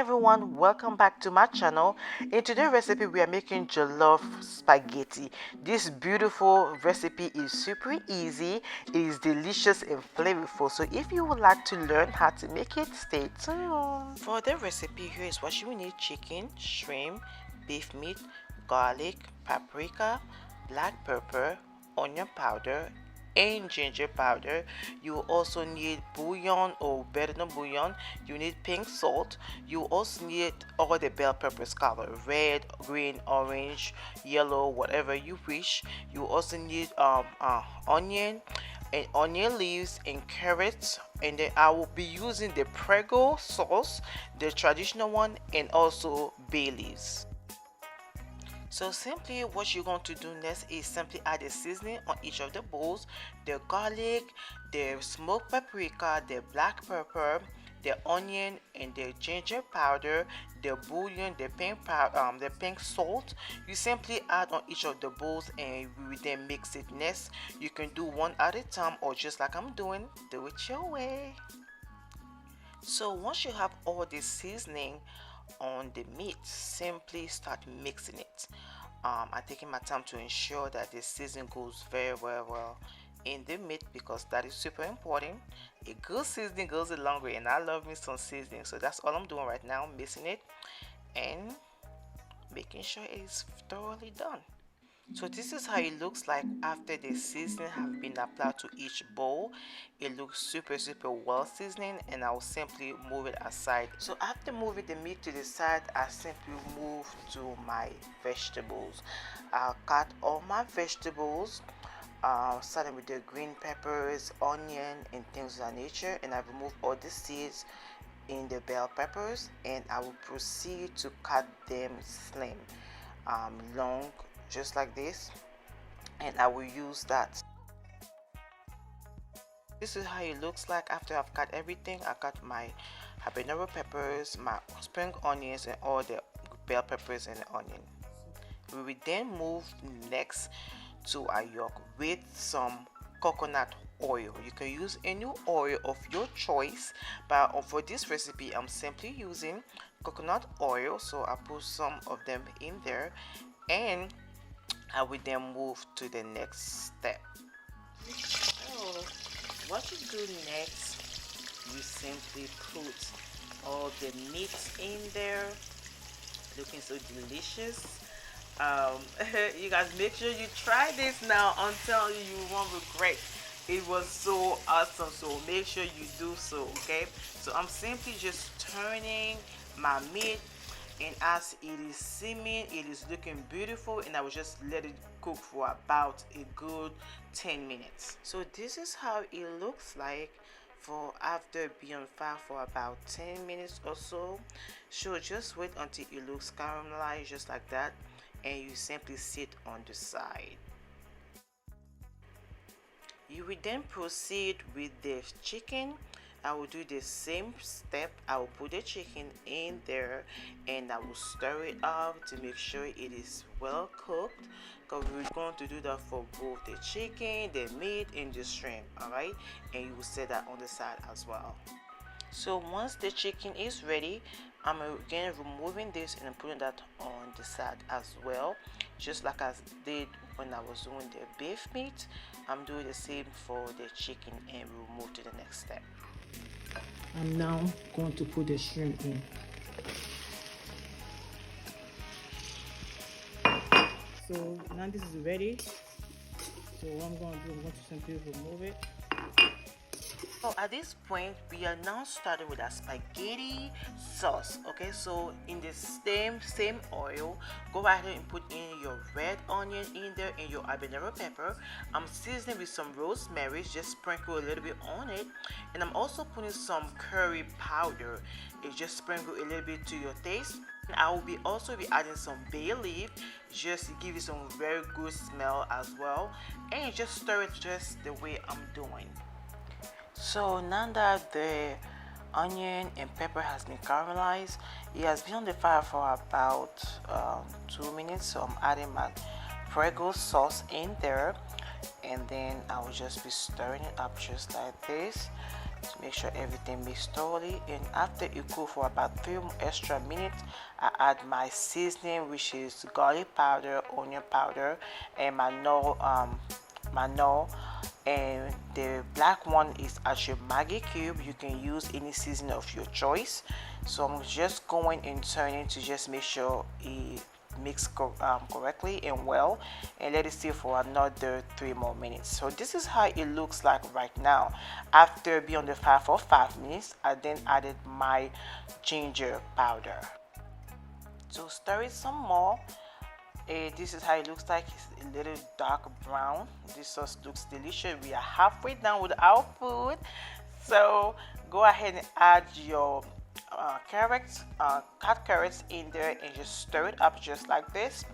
everyone, welcome back to my channel. In today's recipe we are making jollof spaghetti. This beautiful recipe is super easy, it is delicious and flavorful. So if you would like to learn how to make it, stay tuned. For the recipe, here is what you will need: chicken, shrimp, beef meat, garlic, paprika, black pepper, onion powder, and ginger powder. You also need bouillon, or better than bouillon, you need pink salt. You also need all the bell peppers color: red, green, orange, yellow, whatever you wish. You also need onion and onion leaves and carrots, and then I will be using the Prego sauce, the traditional one, and also bay leaves. So simply what you're going to do next is simply add the seasoning on each of the bowls: the garlic, the smoked paprika, the black pepper, the onion, and the ginger powder, the bouillon, the pink salt. You simply add on each of the bowls and we will then mix it. Next, you can do one at a time, or just like I'm doing, do it your way. So once you have all this seasoning on the meat, simply start mixing it. I'm taking my time to ensure that the seasoning goes very well in the meat, because that is super important. A good seasoning goes a long way, and I love me some seasoning. So that's all I'm doing right now, mixing it and making sure it's thoroughly done. So this is how it looks like after the seasoning have been applied to each bowl. It looks super well seasoning, and I will simply move it aside. So after moving the meat to the side, I simply move to my vegetables. I'll cut all my vegetables, starting with the green peppers, onion, and things of that nature, and I remove all the seeds in the bell peppers, and I will proceed to cut them slim, long, just like this, and I will use that. This is how it looks like after I've cut everything. I cut my habanero peppers, my spring onions, and all the bell peppers and the onion. We will then move next to our yolk with some coconut oil. You can use any oil of your choice, but for this recipe I'm simply using coconut oil, so I put some of them in there, and I will then move to the next step. So what you do next, you simply put all the meat in there, looking so delicious. You guys, make sure you try this now. I'm telling you, you won't regret. It was so awesome, so make sure you do so. Okay, so I'm simply just turning my meat, and as it is simmering, it is looking beautiful, and I will just let it cook for about a good 10 minutes. So this is how it looks like for after being on fire for about 10 minutes or so. So just wait until it looks caramelized, just like that, and you simply sit on the side. You will then proceed with the chicken. I will do the same step. I will put the chicken in there, and I will stir it up to make sure it is well cooked, because we're going to do that for both the chicken, the meat, and the shrimp. Alright, and you will set that on the side as well. So once the chicken is ready, I'm again removing this and putting that on the side as well, just like I did when I was doing the beef meat. I'm doing the same for the chicken, and we'll move to the next step. I'm now going to put the shrimp in. So now this is ready. So what I'm going to do, I'm going to simply remove it. So at this point, we are now starting with a spaghetti sauce. Okay, so in the same oil, go right ahead and put in your red onion in there and your habanero pepper. I'm seasoning with some rosemary, just sprinkle a little bit on it, and I'm also putting some curry powder. It just sprinkle a little bit to your taste. I will also be adding some bay leaf, just to give you some very good smell as well, and just stir it just the way I'm doing. So now that the onion and pepper has been caramelized, it has been on the fire for about 2 minutes. So I'm adding my Prego sauce in there, and then I will just be stirring it up just like this. to make sure everything mixed thoroughly. And after it cook for about 3 extra minutes, I add my seasoning, which is garlic powder, onion powder, and my no, and the black one is actually Maggi Cube. You can use any seasoning of your choice. So I'm just going and turning to just make sure it mix correctly and well, and let it sit for another 3 more minutes. So this is how it looks like right now. After being on the fire for 5 minutes, I then added my ginger powder. So stir it some more. This is how it looks like. It's a little dark brown. This sauce looks delicious. We are halfway done with our food, so go ahead and add your cut carrots in there and just stir it up just like this.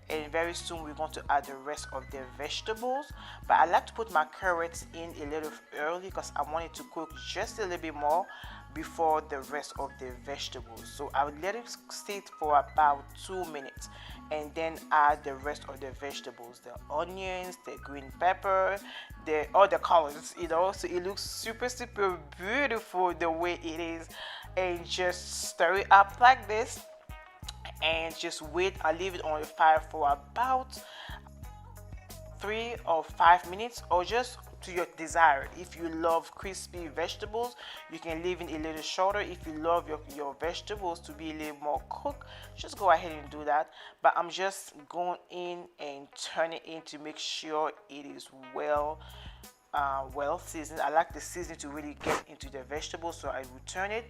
And very soon we're going to add the rest of the vegetables, but I like to put my carrots in a little early because I want it to cook just a little bit more before the rest of the vegetables. So I would let it sit for about 2 minutes and then add the rest of the vegetables, the onions, the green pepper, the all the colors, so it looks super beautiful the way it is. And just stir it up like this and just wait. I leave it on the fire for about 3 or 5 minutes, or just to your desire. If you love crispy vegetables, you can leave it a little shorter. If you love your vegetables to be a little more cooked, just go ahead and do that. But I'm just going in and turning in to make sure it is well seasoned. I like the seasoning to really get into the vegetables, so I will turn it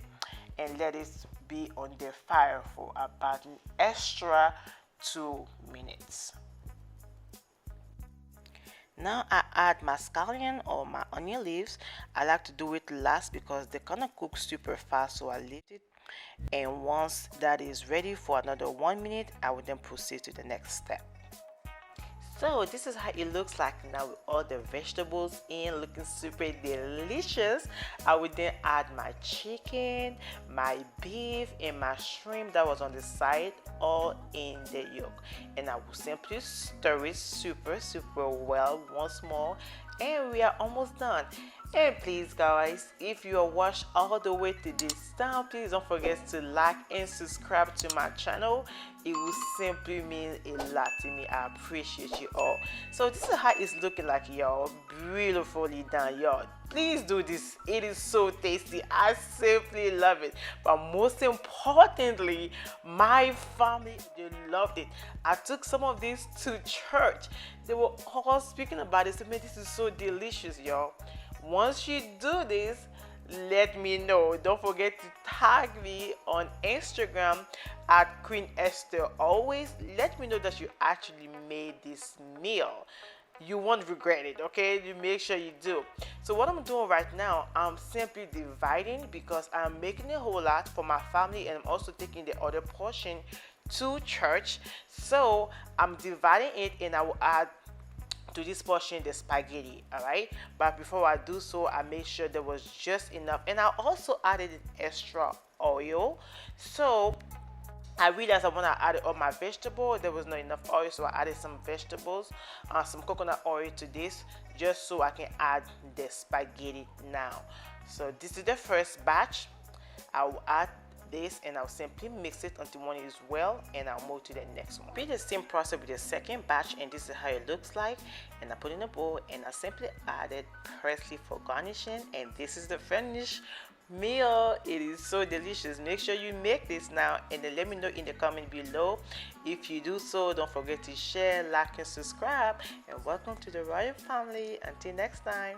and let it be on the fire for about an extra 2 minutes. Now I add my scallion or my onion leaves. I like to do it last because they kind of cook super fast, so I leave it. And once that is ready for another 1 minute, I will then proceed to the next step. So this is how it looks like now with all the vegetables in, looking super delicious. I would then add my chicken, my beef, and my shrimp that was on the side, all in the yolk. And I will simply stir it super well once more, and we are almost done. And please guys, if you are watched all the way to this time, please don't forget to like and subscribe to my channel. It will simply mean a lot to me. I appreciate you all. So this is how it's looking like, y'all. Beautifully done, y'all. Please do this. It is so tasty. I simply love it. But most importantly, my family, they loved it. I took some of this to church. They were all speaking about it. So man, this is so delicious, y'all. Once you do this, let me know. Don't forget to tag me on Instagram at Queen Esther. Always let me know that you actually made this meal. You won't regret it, okay? You make sure you do. So what I'm doing right now, I'm simply dividing because I'm making a whole lot for my family, and I'm also taking the other portion to church. So I'm dividing it, and I will add to this portion the spaghetti. All right, but before I do so, I made sure there was just enough, and I also added an extra oil. So I realized I want to add all my vegetable. There was not enough oil, so I added some vegetables, some coconut oil to this, just so I can add the spaghetti now. So this is the first batch. I'll add this and I'll simply mix it until one is well, and I'll move to the next one. Repeat the same process with the second batch, and this is how it looks like. And I put in a bowl, and I simply added parsley for garnishing, and this is the finished meal. It is so delicious. Make sure you make this now, and then let me know in the comment below. If you do so, don't forget to share, like, and subscribe. And welcome to the royal family. Until next time.